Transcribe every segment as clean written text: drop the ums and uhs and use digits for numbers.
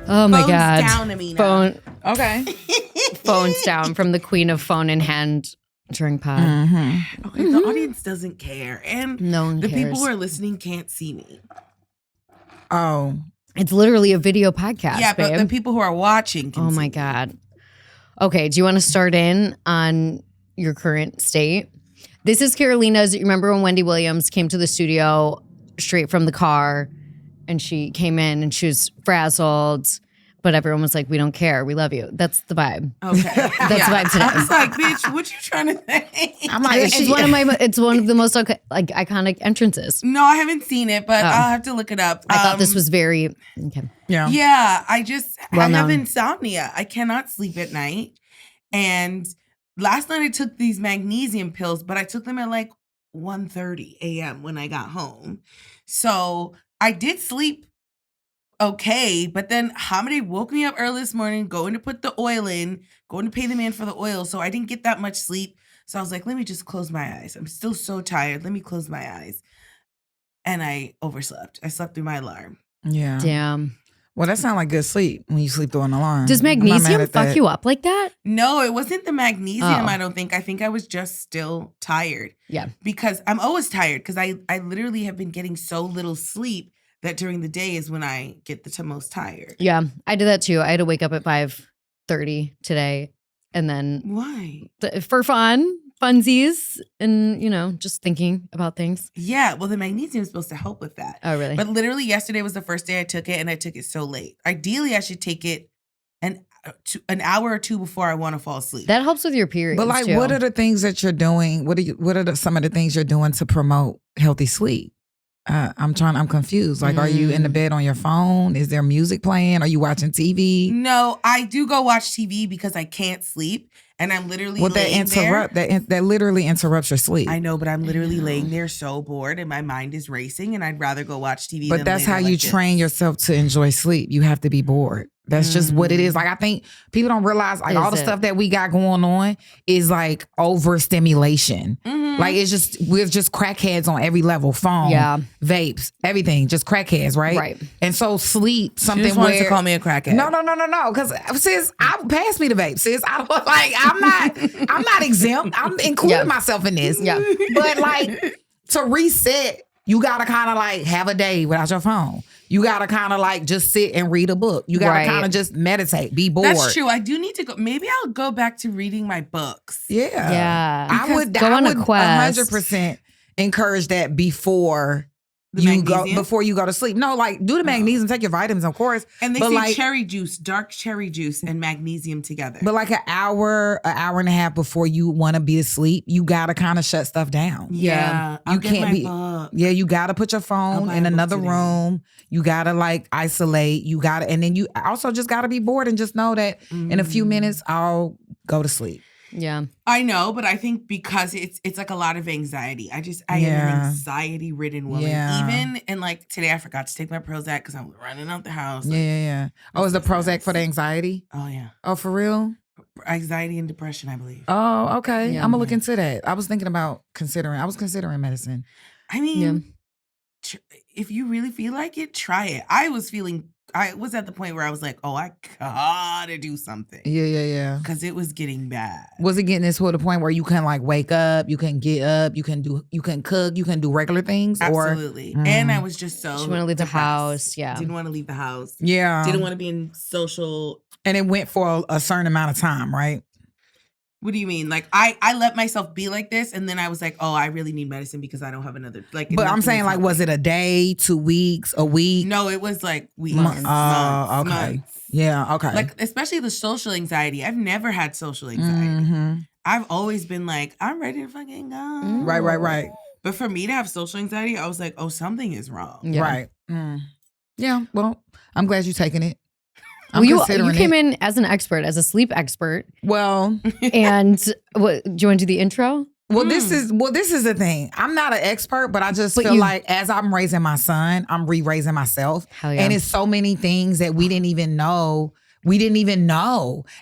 Oh my Phones God. down, Aminah. Phone. Okay. Phones down from the queen of phone in hand during pod. Okay, the audience doesn't care. And No one the people cares. who are listening can't see me. Oh. It's literally a video podcast, Yeah, but babe. the people who are watching can Oh see my me. God. Okay, do you want to start in on your current state? This is Carolina's. You remember when Wendy Williams came to the studio straight from the car and she came in and she was frazzled, but everyone was like, we don't care. We love you. That's the vibe. Okay. That's the vibe today. I was like, bitch, what you trying to say? I'm like, It's one of the most iconic entrances. No, I haven't seen it, but I'll have to look it up. I thought this was very okay. Yeah. Yeah, I Well have known. insomnia. I cannot sleep at night. And last night I took these magnesium pills, but I took them at like 1:30 a.m. when I got home. So I did sleep okay, but then Hamide woke me up early this morning, going to put the oil in, going to pay the man for the oil. So I didn't get that much sleep. So I was like, let me just close my eyes. I'm still so tired. Let me close my eyes. And I overslept. I slept through my alarm. Yeah. Damn. Well, that sounds like good sleep when you sleep through an alarm. Does I'm not mad magnesium at fuck that. you up like that? No, it wasn't the magnesium, Oh. I don't think. I think I was just still tired. Yeah. Because I'm always tired because I literally have been getting so little sleep that during the day is when I get the most tired. Yeah, I did that too. I had to wake up at 5:30 today, and then Why? for funsies, and just thinking about things. Yeah, well, the magnesium is supposed to help with that. Oh, really? But literally yesterday was the first day I took it, and I took it so late. Ideally, I should take it an hour or two before I want to fall asleep. That helps with your periods. But like, too. what are the things that you're doing? What are some of the things you're doing to promote healthy sleep? I'm confused. Like, are you in the bed on your phone? Is there music playing? Are you watching TV? No, I do go watch TV because I can't sleep, and I'm literally laying there. That literally interrupts your sleep. I know, but I'm literally laying there so bored, and my mind is racing, and I'd rather go watch TV. But than that's lay how there you like this. train yourself to enjoy sleep. You have to be bored. That's just what it is. Like, I think people don't realize, like, all the stuff that we got going on is like overstimulation. Like, we're just crackheads on every level. Phone, vapes, everything, just crackheads, right? Right. And so sleep, something She just wanted to call me a crackhead. No. Because sis, pass me the vape, sis. I'm not exempt. I'm including myself in this. Yeah. But like, to reset, you gotta kind of like have a day without your phone. You gotta kind of like just sit and read a book. You gotta kind of just meditate, be bored. That's true. I do need to go. Maybe I'll go back to reading my books. Yeah. I would go on a quest. 100% encourage that before The you magnesium? go to sleep. No, like do the magnesium, take your vitamins, of course. And they but say like, cherry juice, dark cherry juice, and magnesium together. But like an hour and a half before you want to be asleep, you gotta kind of shut stuff down. yeah, I'll You get can't my be. book. Yeah, you gotta put your I'll phone buy in a book another today. room. You gotta like isolate. You gotta, and then you also just gotta be bored and just know that in a few minutes I'll go to sleep. Yeah. I know, but I think because it's like a lot of anxiety. I am an anxiety ridden woman. Yeah. Even and like today, I forgot to take my Prozac because I'm running out the house. Yeah. Oh, is the Prozac for the anxiety? Oh yeah, Oh, for real? anxiety and depression, I believe. Oh, okay. Yeah. I'm gonna look into that. I was considering medicine. I mean, if you really feel like it, try it. I was at the point where I was like, oh, I gotta do something. Yeah. Because it was getting bad. Was it getting this to the point where you can like wake up, you can get up, you can cook, you can do regular things? Absolutely. Or, And I was just so She want to leave the depressed. house. Yeah. Didn't want to leave the house. Yeah. Didn't want to be in social. And it went for a certain amount of time, right? What do you mean? Like I let myself be like this, and then I was like, oh, I really need medicine because I don't have another. Like, But I'm saying, like, was it a day, 2 weeks, a week? No, it was like weeks. Months. Months, Okay. months. Yeah, okay. Like, especially the social anxiety. I've never had social anxiety. Mhm. I've always been like, I'm ready to fucking go. Right. But for me to have social anxiety, I was like, oh, something is wrong. Yeah. Right. Yeah, well, I'm glad you're taking it. Well, I'm you considering came it. in as an expert, as a sleep expert. Well, And what, do you want to do the intro? this is the thing. I'm not an expert, but I just feel like as I'm raising my son, I'm re-raising myself. Hell yeah. And it's so many things that we didn't even know.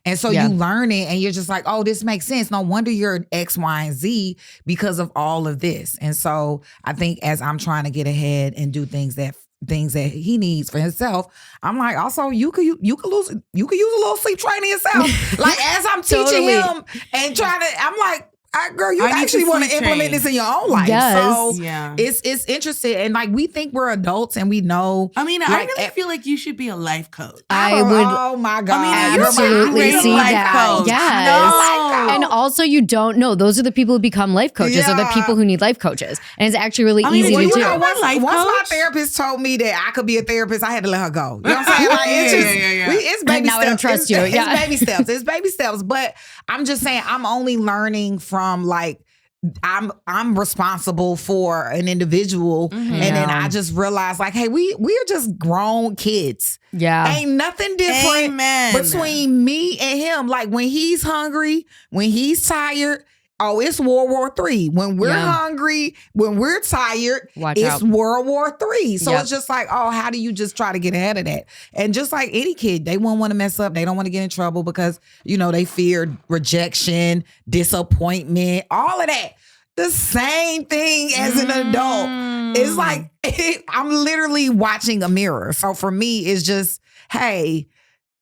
And so you learn it and you're just like, oh, this makes sense. No wonder you're X, Y, and Z because of all of this. And so I think as I'm trying to get ahead and do things that things that he needs for himself. I'm like, also you could use a little sleep training yourself. Like as I'm teaching him and trying to, I'm like, girl, you actually want to implement this in your own life. Yes. So it's interesting. And like we think we're adults and we know. I mean, I really feel like you should be a life coach. I would. Oh my God. I mean, absolutely see that. Coach. Yes. No. And also you don't know. Those are the people who become life coaches are the people who need life coaches. And it's actually really easy to do. Once my therapist told me that I could be a therapist, I had to let her go. You know what I'm saying? Like, it's baby steps. Now I don't trust you. It's baby steps. It's baby steps. But I'm just saying, I'm only learning from like, I'm responsible for an individual, and then I just realized like, hey, we're just grown kids. Yeah, ain't nothing different between me and him. Like when he's hungry, when he's tired. Oh, it's World War III. When we're hungry, when we're tired, it's World War III. So it's just like, oh, how do you just try to get ahead of that? And just like any kid, they won't want to mess up. They don't want to get in trouble because, you know, they fear rejection, disappointment, all of that. The same thing as an adult. It's like, I'm literally watching a mirror. So for me, it's just, hey,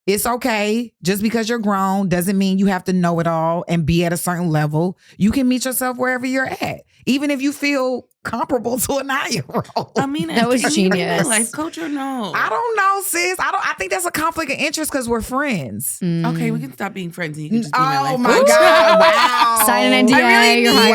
it's okay. Just because you're grown doesn't mean you have to know it all and be at a certain level. You can meet yourself wherever you're at, even if you feel comparable to a 9-year-old. I mean, that was genius. A life coach or no? I don't know, sis. I think that's a conflict of interest because we're friends. Okay, we can stop being friends and you can just be my life coach. Oh my God! Wow. Sign an NDA. I really you're hired.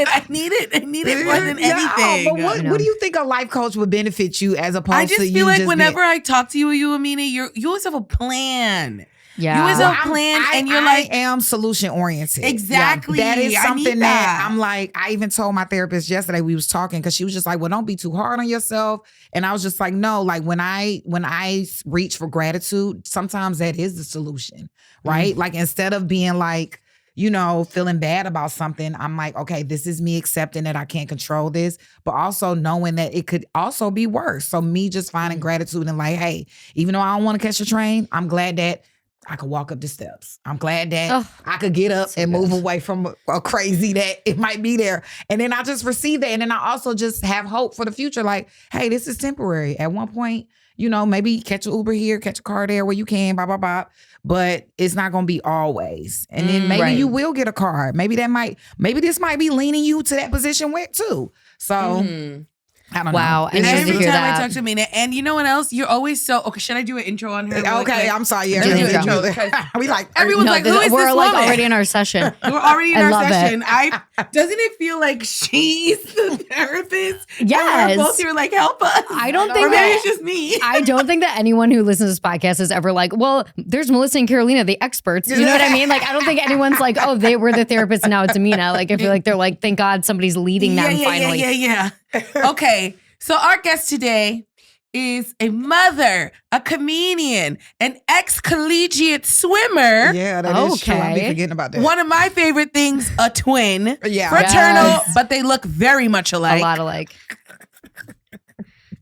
I need it more than anything. But what do you think a life coach would benefit you as opposed to you? I just feel like whenever I talk to you, Aminah, you always have a plan. Yeah. You always have a plan and you're like, I am solution oriented. Exactly. Yeah. That is something that I'm like, I even told my therapist yesterday, we was talking because she was just like, well, don't be too hard on yourself. And I was just like, no, like when I reach for gratitude, sometimes that is the solution, right? Like instead of being like, you know, feeling bad about something, I'm like, okay, this is me accepting that I can't control this, but also knowing that it could also be worse. So me just finding gratitude and like, hey, even though I don't want to catch a train, I'm glad that I could walk up the steps. I'm glad that I could get up and move away from a crazy that it might be there. And then I just receive that. And then I also just have hope for the future. Like, hey, this is temporary. At one point, you know, maybe catch an Uber here, catch a car there where you can, blah, blah, blah. But it's not going to be always. And then maybe you will get a car. Maybe this might be leaning you to that position with too. So I don't know. And every time I talk to Aminah, and you know what else? You're always so okay. Should I do an intro on her? Okay, I'm sorry. Yeah, do an intro. We like everyone's like, who is this we're like woman? already in our session. We're already in our session. It. Doesn't it feel like she's the therapist? Yes. And we're both here like, help us. I don't think maybe it's just me. I don't think that anyone who listens to this podcast is ever like, well, there's Melissa and Carolina, the experts. You know what I mean? Like, I don't think anyone's like, oh, they were the therapist and now it's Aminah. Like, I feel like they're like, thank God somebody's leading them finally. Yeah. Okay. So our guest today is a mother, a comedian, an ex-collegiate swimmer. Yeah, that is true. I'll be forgetting about that. One of my favorite things, a twin. Yeah. Fraternal, but they look very much alike. A lot alike.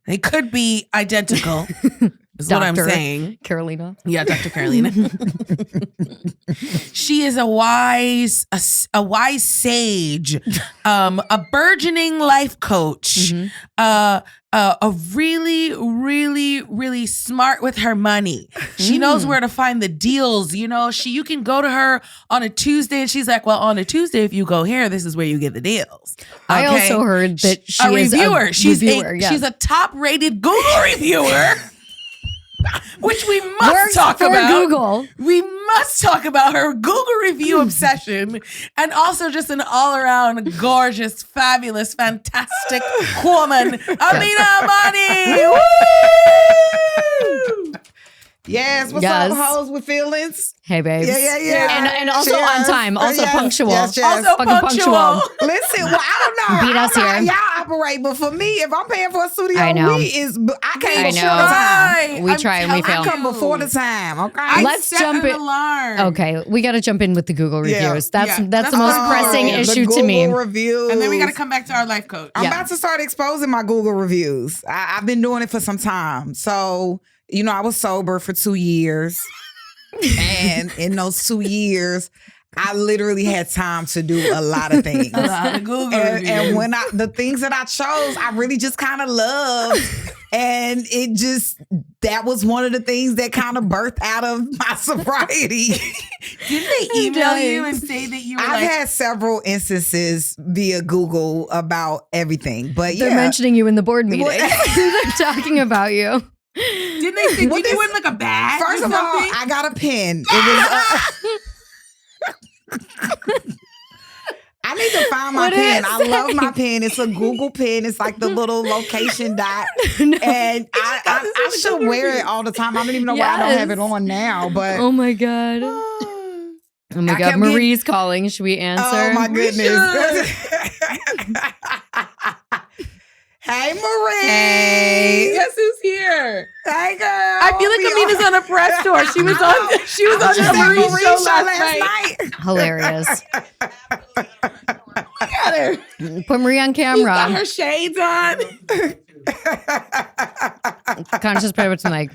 They could be identical, is what I'm saying. Carolina. Yeah, Dr. Carolina. She is a wise sage, a burgeoning life coach, a really, really, really smart with her money. She knows where to find the deals. You know, you can go to her on a Tuesday and she's like, well, on a Tuesday, if you go here, this is where you get the deals. Okay? I also heard that she is reviewer. She's a top-rated Google reviewer. Which we must talk about. Google. We must talk about her Google review obsession and also just an all-around gorgeous, fabulous, fantastic woman, Aminah Imani. Woo! Yes, what's up, hoes with feelings? Hey, babes. Yeah. And also on time, also punctual. Yes. Also punctual. Listen, well, I don't know. Beat us how here. Y'all operate, but for me, if I'm paying for a studio, I know. I can't I before know. the time. We try and we fail. I come before the time, okay? Let's jump in. Alarm. Okay, we got to jump in with the Google reviews. That's the most the pressing issue the to me. Google reviews. And then we got to come back to our life coach. I'm about to start exposing my Google reviews. I've been doing it for some time. So, you know, I was sober for 2 years. And in those 2 years, I literally had time to do a lot of things. A lot of Google and when the things that I chose, I really just kind of loved. And that was one of the things that kind of birthed out of my sobriety. Did they email you and say that you were I've had several instances via Google about everything, but They're mentioning you in the board meeting. They're talking about you. Didn't they say, did you win like a badge? First of all, I got a pen. It was I need to find my pen. I love my pen. It's a Google pen. It's like the little location dot. And I should wear it all the time. I don't even know why I don't have it on now. But oh my God. Oh my God. Marie's calling. Should we answer? Oh my goodness. Hey, Marie. Hey. Guess who's here? Hey, girl. I feel like Amina's on a press tour. She was on the Marie show last night. Hilarious. Look at her. Put Marie on camera. She's got her shades on. Conscious put it to Mike.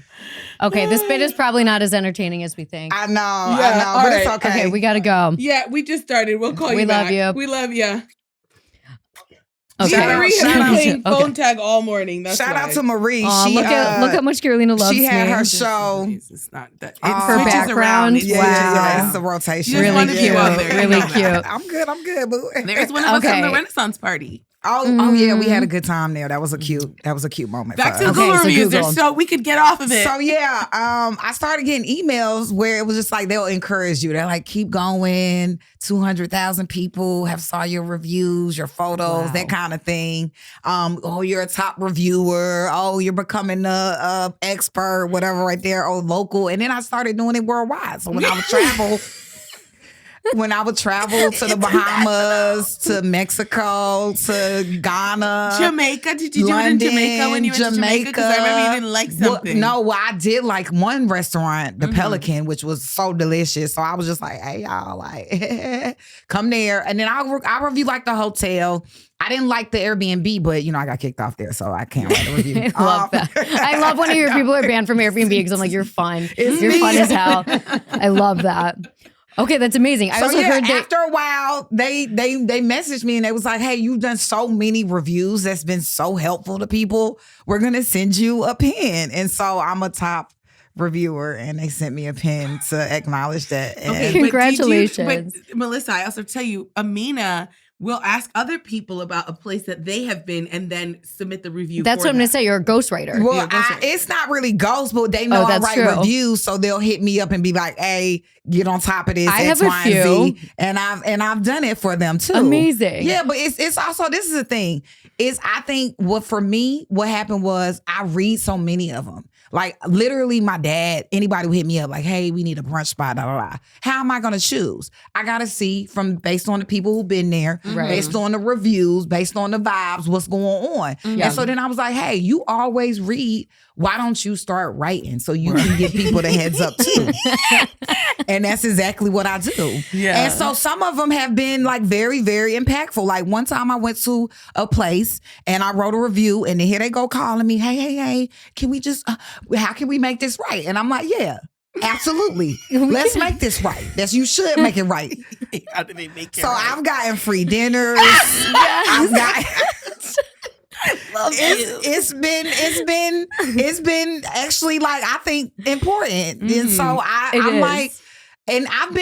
Okay, this bit is probably not as entertaining as we think. I know, but it's okay. Okay, we gotta go. Yeah, we just started. We'll call you back. We love you. We love you. Okay. Marie has been playing phone tag all morning. That's shout why. out to Marie. Look how much Carolina loves me. She had her show. It's not that. Her background. Yeah, it's a rotation. Really cute. Really cute. I'm good, boo. There's one of us from the Renaissance party. Oh yeah, we had a good time there. That was a cute moment. Back for to us. Google reviews, so we could get off of it. So yeah, I started getting emails where it was just like they'll encourage you. They're like, keep going. 200,000 people have saw your reviews, your photos, that kind of thing. Oh, you're a top reviewer. Oh, you're becoming a expert, whatever, right there. Oh, local. And then I started doing it worldwide. So when I would travel. When I would travel to the Bahamas, to Mexico, to Ghana, Jamaica. Did you London, do it in Jamaica when you went to Jamaica? Because I remember you didn't like something. I did like one restaurant, the Pelican, which was so delicious. So I was just like, hey, y'all, like, come there. And then I review like the hotel. I didn't like the Airbnb, but I got kicked off there, so I can't write a review. I love that. I love when I hear people are banned from Airbnb because I'm like, you're fun. You're fun as hell. I love that. Okay, that's amazing. I also heard that after a while, they messaged me and they was like, hey, you've done so many reviews that's been so helpful to people. We're going to send you a pen. And so I'm a top reviewer and they sent me a pen to acknowledge that. Okay, congratulations. But Melissa, I also tell you, Aminah will ask other people about a place that they have been and then submit the review. That's what I'm going to say. You're a ghostwriter. Well, it's not really ghost, but they know I write reviews, so they'll hit me up and be like, hey, get on top of this, I X, have Y, a few. and Z. And I've done it for them too. Amazing. Yeah, but it's also, this is the thing, is I think for me, what happened was I read so many of them. Like literally my dad, anybody would hit me up like, hey, we need a brunch spot, blah, blah, blah. How am I going to choose? I got to see based on the people who've been there, based on the reviews, based on the vibes, what's going on. And so then I was like, hey, you always read. Why don't you start writing so you can give people the heads up too? And that's exactly what I do. Yeah. And so some of them have been like very, very impactful. Like one time I went to a place and I wrote a review and then here they go calling me, hey, can we just, how can we make this right? And I'm like, yeah. Absolutely. Let's make this right. You should make it right. How do they make it so right? I've gotten free dinners. I've got it's been actually like I think important. And so I'm like, and I've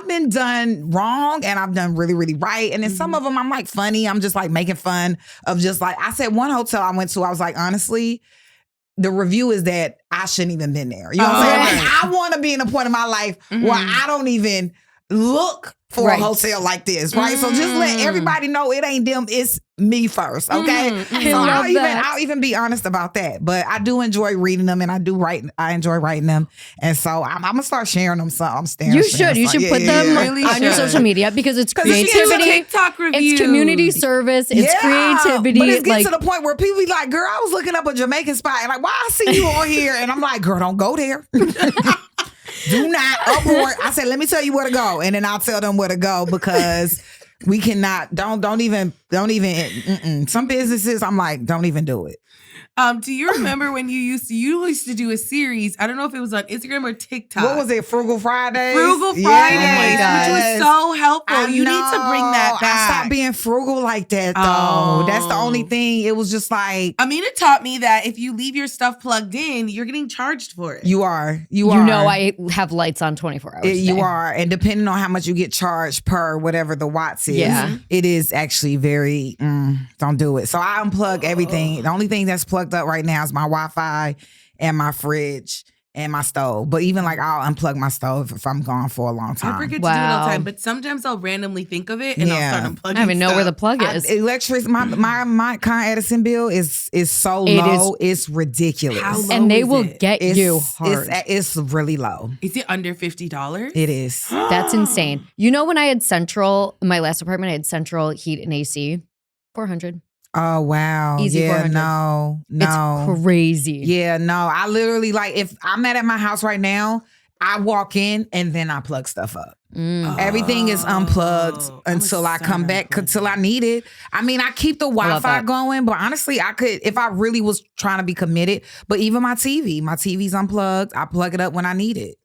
been done wrong and I've done really, really right. And then some of them I'm like funny. I'm just like making fun of just like, I said one hotel I went to, I was like, honestly, the review is that I shouldn't even been there. You know what I'm saying? Like, I want to be in a point in my life where I don't even look for a hotel like this, right? So just let everybody know it ain't them, it's me first, okay? So I'll even be honest about that. But I do enjoy reading them and I enjoy writing them. And so I'm gonna start sharing them. So I'm staring. You should put them on your social media because it's creativity. TikTok review. It's community service. It's creativity. But it's getting to the point where people be like, girl, I was looking up a Jamaican spot and like, why I see you on here? And I'm like, girl, don't go there. Do not abort. I said, let me tell you where to go. And then I'll tell them where to go because we cannot, don't even, some businesses, I'm like, don't even do it. Do you remember when you used to do a series? I don't know if it was on Instagram or TikTok. What was it? Frugal Fridays? Frugal Fridays, Yes. which was so helpful. You need to bring that back. I stopped being frugal like that, though. Oh. That's the only thing. It was just like... Aminah taught me that if you leave your stuff plugged in, you're getting charged for it. You are. You know I have lights on 24 hours a day. You are. And depending on how much you get charged per whatever the watts is, it is actually very... don't do it. So I unplug everything. The only thing that's plugged up right now is my Wi-Fi and my fridge and my stove. But even like I'll unplug my stove if I'm gone for a long time. I forget to do it all the time, but sometimes I'll randomly think of it and I'll start unplugging. I don't even know where the plug is. Electricity, my Con Edison bill is so low. It's ridiculous. How low and they is will it? get you hard. It's really low. Is it under $50? It is. That's insane. You know, when I had Central, in my last apartment, I had Central heat and AC, 400. Oh, wow. Easy 400. No. It's crazy. Yeah, no. I literally, like, if I'm at my house right now, I walk in and then I plug stuff up. Everything is unplugged until I come back, until I need it. I mean, I keep the Wi-Fi going, but honestly, I could, if I really was trying to be committed, but even my TV's unplugged. I plug it up when I need it.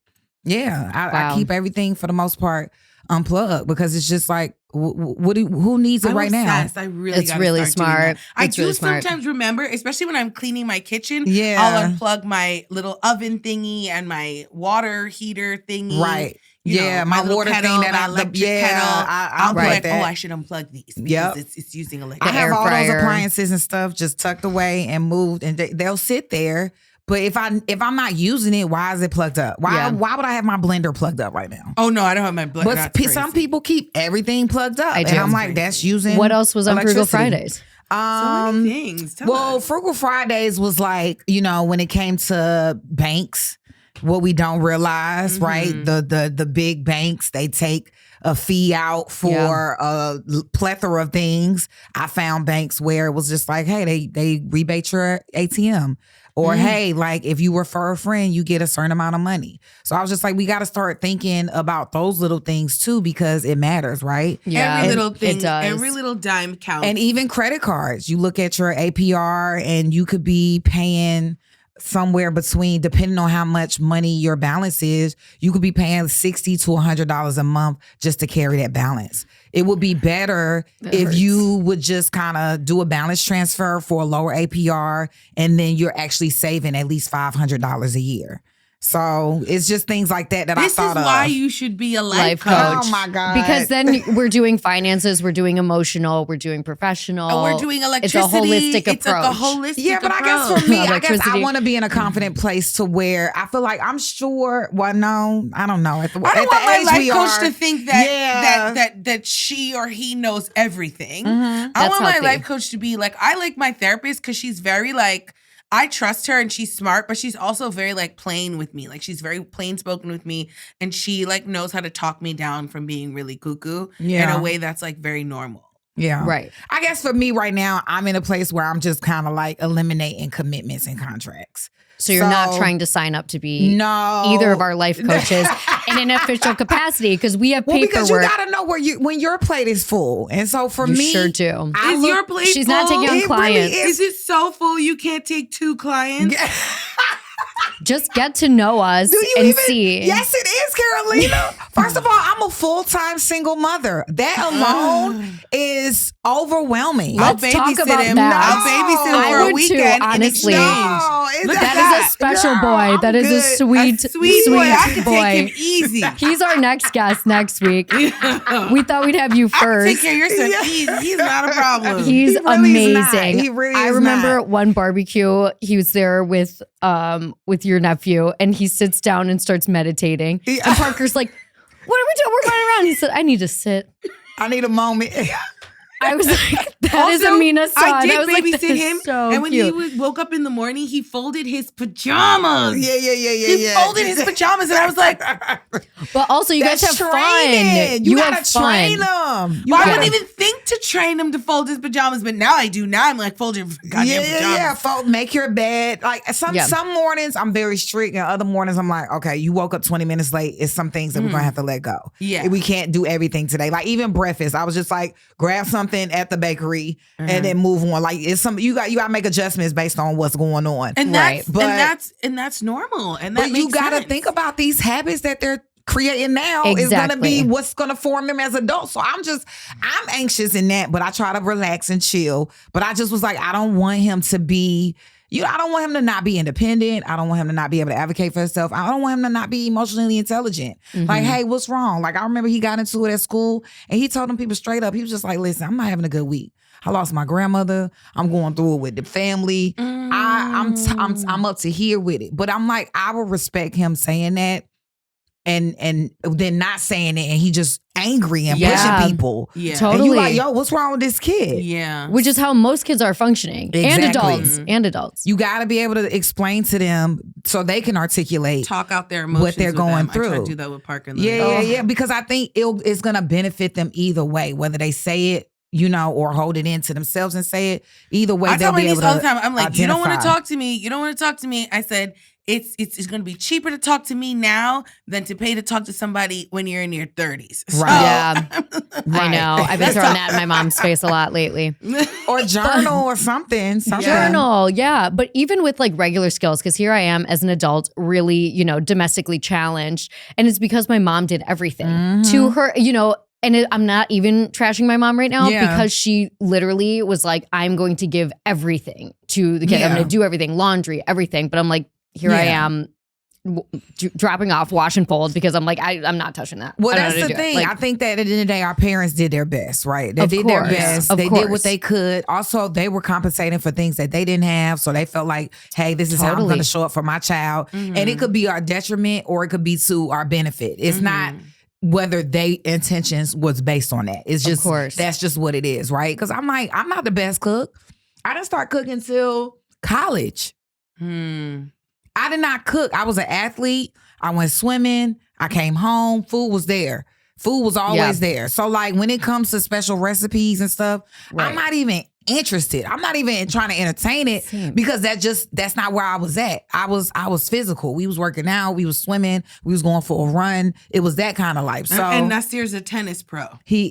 Yeah, I keep everything for the most part unplugged because it's just like, who needs it right now? I really it's really smart. I do sometimes remember, especially when I'm cleaning my kitchen. Yeah, I'll unplug my little oven thingy and my water heater thingy. Right. You know, my water kettle, thing that kettle. I'll be like, that. I should unplug these because it's using electricity. I have all fryer. those appliances and stuff just tucked away and moved, and they'll sit there. But if I'm not using it, why is it plugged up? Why would I have my blender plugged up right now? Oh no, I don't have my blender. But some people keep everything plugged up. I do. And I'm like, that's using What else was on Frugal Fridays? So many things. Tell us. Frugal Fridays was like, when it came to banks, what we don't realize, right? The big banks, they take a fee out for a plethora of things. I found banks where it was just like, hey, they rebate your ATM. Or, hey, like if you refer a friend, you get a certain amount of money. So I was just like, we got to start thinking about those little things too, because it matters, right? Yeah, every little thing, it does. every little dime counts. And even credit cards, you look at your APR and you could be paying somewhere between, depending on how much money your balance is, you could be paying $60 to $100 a month just to carry that balance. It would be better if you would just kind of do a balance transfer for a lower APR, and then you're actually saving at least $500 a year. So it's just things like that I thought of. This is why you should be a life coach. Oh my God. Because then we're doing finances, we're doing emotional, we're doing professional. And we're doing electricity. It's a holistic approach. It's like a holistic but approach. I guess for me, Electricity. I want to be in a confident place to where I feel like I'm sure. Well, no, I don't know. I don't want my life coach to think that she or he knows everything. I want my life coach to be like, I like my therapist because she's very like, I trust her and she's smart, but she's also very like plain with me. Like she's very plain spoken with me, and she like knows how to talk me down from being really cuckoo in a way that's like very normal. Yeah. Right. I guess for me right now, I'm in a place where I'm just kind of like eliminating commitments and contracts. So you're not trying to sign up to be either of our life coaches in an official capacity, because we have paperwork. Because you gotta know when your plate is full. And so for me, sure do. Is your plate She's full? not taking on clients. Really is it so full you can't take 2 clients? Just get to know us see. Yes, it is, Carolina. First of all, I'm a full-time single mother. That alone is overwhelming. Let's talk about him. that. I'll babysit him for a weekend. Honestly. Look that is a special boy. That is a sweet boy. I can boy. take him easy. He's our next guest next week. We thought we'd have you first. Take care of your son. He's not a problem. He's really amazing. He really is. I remember at one barbecue, he was there with your nephew, and he sits down and starts meditating. And Parker's like, "What are we doing? We're going around." He said, "I need to sit. I need a moment." I was like, "That is Aminah's son." I did was like, babysit "That is him, so and when cute." he woke up in the morning, he folded his pajamas. He Yeah. folded his pajamas, and I was like, But also, you guys have fun. You have gotta fun. train them. I wouldn't even think to train him to fold his pajamas, but now I do. Now I'm like, fold your goddamn pajamas. Fold, make your bed. Like some mornings I'm very strict, and other mornings I'm like, okay, you woke up 20 minutes late. It's some things that we're gonna have to let go. Yeah, we can't do everything today. Like even breakfast, I was just like, grab something something at the bakery and then move on. Like it's some you got to make adjustments based on what's going on. And Right. that's normal. And that but you makes got to sense. think about these habits that they're creating now is going to be Exactly. what's going to form them as adults. So I'm anxious in that, but I try to relax and chill. But I just was like, I don't want him to be, I don't want him to not be independent. I don't want him to not be able to advocate for himself. I don't want him to not be emotionally intelligent. Like, hey, what's wrong? Like, I remember he got into it at school and he told them people straight up. He was just like, listen, I'm not having a good week. I lost my grandmother. I'm going through it with the family. I'm up to here with it. But I'm like, I will respect him saying that. And then not saying it, and he just angry and pushing people. Yeah. Totally. And you like, yo, what's wrong with this kid? Yeah. Which is how most kids are functioning. Exactly. And adults. You got to be able to explain to them so they can articulate Talk out their emotions what they're with going them. I try through. to do that with Parker. And Yeah. Because I think it's going to benefit them either way, whether they say it, or hold it in to themselves and say it. Either way, I they'll tell my be niece able to all the time. I'm like, you don't want to identify. talk to me. You don't want to talk to me. I said, it's going to be cheaper to talk to me now than to pay to talk to somebody when you're in your 30s. So, Right. Yeah. I know. I've been throwing that in my mom's face a lot lately. Or journal or something. Journal, yeah. But even with like regular skills, because here I am as an adult, really, domestically challenged. And it's because my mom did everything to her, and I'm not even trashing my mom right now because she literally was like, I'm going to give everything to the kid. I'm going to do everything, laundry, everything. But I'm like, here I am dropping off, wash and fold because I'm like, I'm not touching that. Well, I don't know that's how the to do it. thing. Like, I think that at the end of the day, our parents did their best, right? They Of did their course. best. Of They course. did what they could. Also, they were compensating for things that they didn't have. So they felt like, hey, this is how I'm Totally. going to show up for my child. And it could be our detriment or it could be to our benefit. It's not whether they intentions was based on that. It's just, course. that's just what it is, right? Because I'm like, I'm not the best cook. I didn't start cooking till college. I did not cook. I was an athlete. I went swimming. I came home. Food was there. Food was always there. So like when it comes to special recipes and stuff, I'm not even interested. I'm not even trying to entertain it because that's not where I was at. I was physical. We was working out. We was swimming. We was going for a run. It was that kind of life. So and Nasir's a tennis pro. he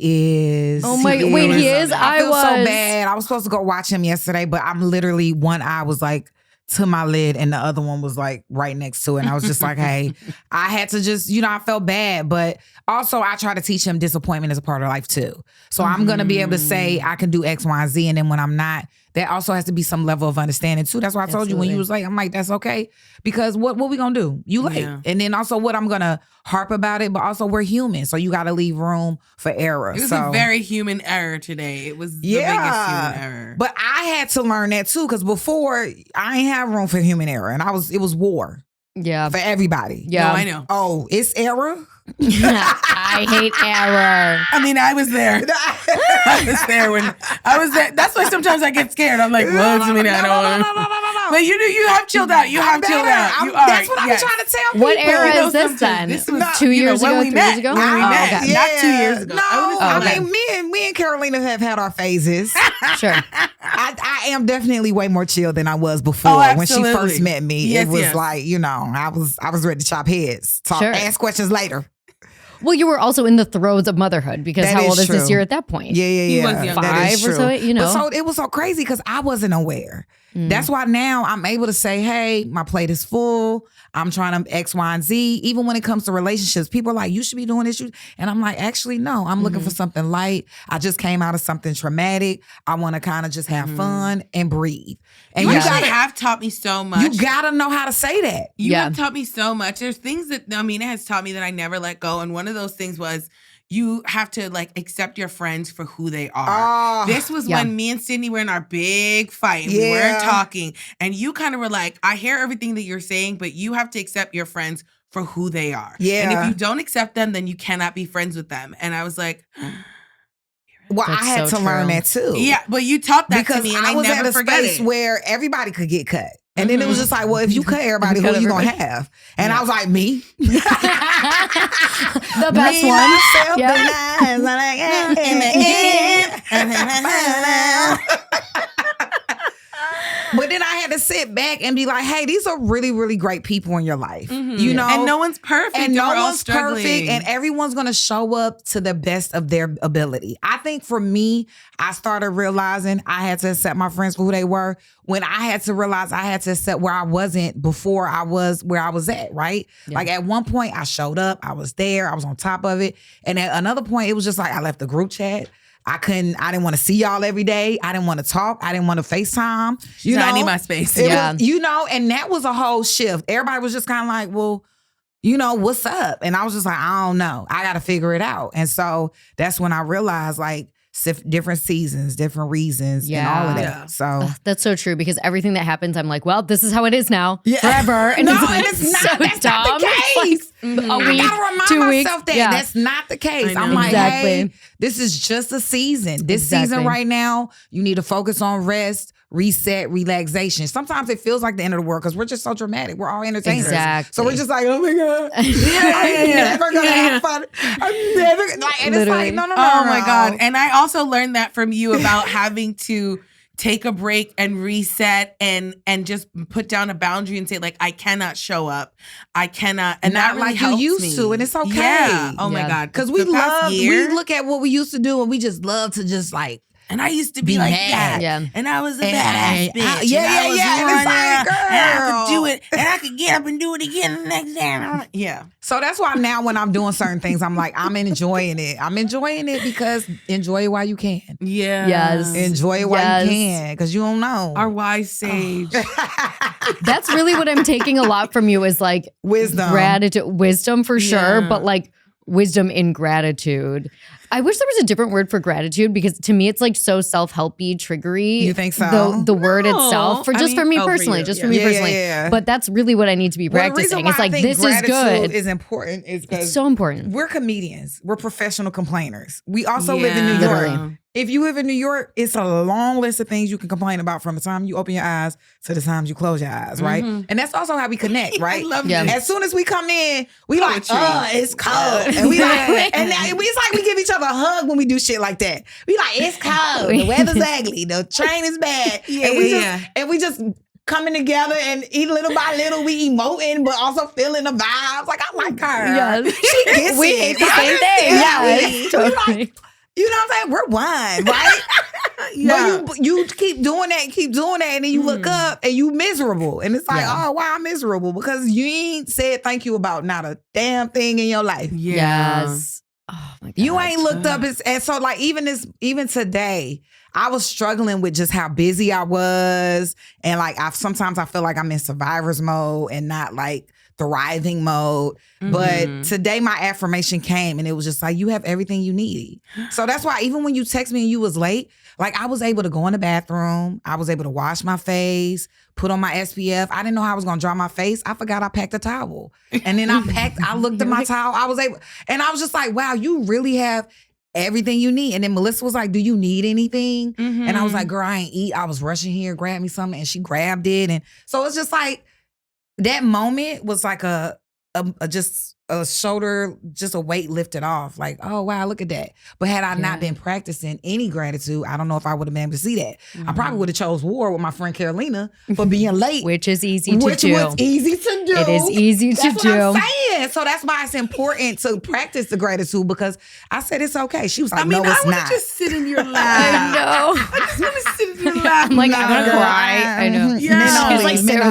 is. oh my, wait, he is? I feel was so bad. I was supposed to go watch him yesterday, but I'm literally one eye was like to my lid and the other one was like right next to it. And I was just like, hey, I had to just, I felt bad. But also I try to teach him disappointment is a part of life too. So I'm going to be able to say I can do X, Y, and Z. And then when I'm not, that also has to be some level of understanding too. That's why I told you when you was late, I'm like, that's okay. Because what we gonna do? You late. Yeah. And then also what I'm gonna harp about it, but also we're human. So you gotta leave room for error. It was a very human error today. It was the biggest human error. But I had to learn that too, because before I ain't have room for human error. And it was war Yeah. for everybody. Yeah. No, I know. Oh, it's error? I hate error. I mean, I was there. I was there when I was there. That's why sometimes I get scared. I'm like, well, I mean, I don't. But you have chilled out. You have chilled out. That's what I'm trying to tell people. What era is this then? This was 2 years ago, 3 years ago? When we Oh, met. okay. Not 2 years ago. No, okay. I mean, me and Carolina have had our phases. Sure. I am definitely way more chill than I was before. Oh, when she absolutely. first met me, Yes, it was yes. like, I was ready to chop heads. Sure. Ask questions later. Well, you were also in the throes of motherhood because That how is old is this true. year at that point? Yeah. He was young. That is 5 or true. so, you know. But so it was so crazy because I wasn't aware. That's why now I'm able to say, hey, my plate is full. I'm trying to X, Y, and Z. Even when it comes to relationships, people are like, you should be doing this. And I'm like, actually, no, I'm looking for something light. I just came out of something traumatic. I want to kind of just have fun and breathe. And You you actually gotta have taught me so much. You gotta know how to say that. You have taught me so much. There's things that Aminah has taught me that I never let go. And one of those things was you have to accept your friends for who they are. This was when me and Sydney were in our big fight. And we weren't talking. And you kind of were like, I hear everything that you're saying, but you have to accept your friends for who they are. Yeah. And if you don't accept them, then you cannot be friends with them. And I was like, Well, That's I had so to learn true. that too. yeah, but you taught that Because to me and I was never at a forget space it. where everybody could get cut. And then it was just like, well, if you cut everybody, who you gonna have? And I was like, me. The best Me, one. myself, Yeah. the lies, But then I had to sit back and be like, hey, these are really, really great people in your life. And no one's perfect. And no we're all one's struggling. perfect, and everyone's going to show up to the best of their ability. I think for me, I started realizing I had to accept my friends for who they were when I had to realize I had to accept where I wasn't before I was where I was at, right? Yeah. Like at one point, I showed up, I was there, I was on top of it. And at another point, it was just like I left the group chat. I didn't want to see y'all every day. I didn't want to talk. I didn't want to FaceTime. I need my space. It was, and that was a whole shift. Everybody was just kind of like, well, what's up? And I was just like, I don't know. I got to figure it out. And so that's when I realized like different seasons, different reasons, and all of that. Yeah. So that's so true because everything that happens, I'm like, well, this is how it is now forever. And no, it's, and it's not. so That's dumb. not the case. Like, a I week, gotta remind 2 weeks. myself that Yeah. that's not the case. I'm know. like, Exactly. hey, this is just a season. This season right now, you need to focus on rest, reset, relaxation. Sometimes it feels like the end of the world because we're just so dramatic. We're all entertainers. Exactly. So we're just like, oh my God. I'm never gonna have fun. I'm never like, and it's like, no. Oh my God. And I also learned that from you about having to take a break and reset and just put down a boundary and say like, I cannot show up. I cannot. And not that really like you helps used me. to, and it's okay. Yeah. Oh Yeah. my God. Because we The past year- look at what we used to do and we just love to just like, and I used to be Be like mad. that. Yeah. And I was a And badass bitch. yeah, and yeah, I was yeah. And it's running like, around, and I girl. could do it. And I could get up and do it again the next day. Yeah. So that's why now when I'm doing certain things, I'm like, I'm enjoying it. I'm enjoying it because enjoy it while you can. Yeah. Yes. Enjoy it while you Yes. can because you don't know. Our wise sage. That's really what I'm taking a lot from you is like Wisdom. gratitude, wisdom for sure, Yeah. but like wisdom in gratitude. I wish there was a different word for gratitude because to me it's like so self-helpy, triggery. You think so? The word No. itself for I just mean, for me for personally, you, just yeah. for me Yeah, personally. yeah. But that's really what I need to be Well, the reason practicing. why It's like I think this is gratitude good. is important is because It's so important. we're comedians. We're professional complainers. We also live in New Yeah. York. Literally. If you live in New York, it's a long list of things you can complain about from the time you open your eyes to the times you close your eyes, right? And that's also how we connect, right? I love Yeah. this. As soon as we come in, we like, Poetry. it's cold. And we like, and now, it's like we give each other a hug when we do shit like that. We like, it's cold. The weather's ugly. The train is bad. Yeah, and we yeah. we just coming together and eat little by little. We emoting, but also feeling the vibes. Like, I like her. Yes. She gets We it. hate the same thing. Yes. Yes, We like, you know what I'm saying? We're one, right? Yeah. But you keep doing that, and then you look up and you miserable. And it's like, Yeah. oh, why I'm miserable? Because you ain't said thank you about not a damn thing in your life. Yeah. Yes. Oh my God. You ain't looked up and so like even today, I was struggling with just how busy I was. And like sometimes I feel like I'm in survivor's mode and not like thriving mode. But today my affirmation came and it was just like, you have everything you need. So that's why even when you text me and you was late, like I was able to go in the bathroom. I was able to wash my face, put on my SPF. I didn't know how I was going to dry my face. I forgot I packed a towel. And then I looked at my towel. I was just like, wow, you really have everything you need. And then Melissa was like, do you need anything? And I was like, girl, I ain't eat. I was rushing here, grab me something. And she grabbed it. And so it's just like, that moment was like just a shoulder, just a weight lifted off. Like, oh, wow, look at that. But had I not been practicing any gratitude, I don't know if I would have been able to see that. I probably would have chose war with my friend Carolina for being late. Which is easy to do. Which was easy to do. It is easy to That's do. what I'm saying. So that's why it's important to practice the gratitude because I said it's okay. She was like, I mean, no, it's I want not. to just sit in your lap. I know. I just want to sit in your lap. I'm like, I'm gonna cry. I know. Yeah. She's like, stay over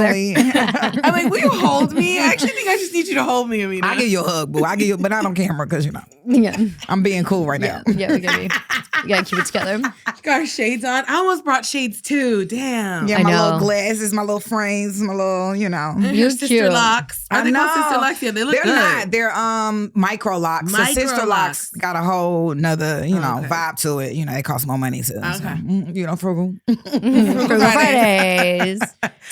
there. I'm like, will you hold me? I actually think I just need you to hold me, Aminah. I'll give you a hug, boo. But not on camera because, Yeah. I'm being cool right now. Yeah, we gotta keep it together. Got our shades on. I almost brought shades too. Damn. Yeah, I my know. little glasses, my little frames, my little, And You're her sister cute. locks. Are they called sister locks? Yeah, they look They're good. not. They're micro locks. So sister Micro locks got a whole nother, Okay. vibe to it. They cost more money to. Okay. So, frugal. Frugal Fridays.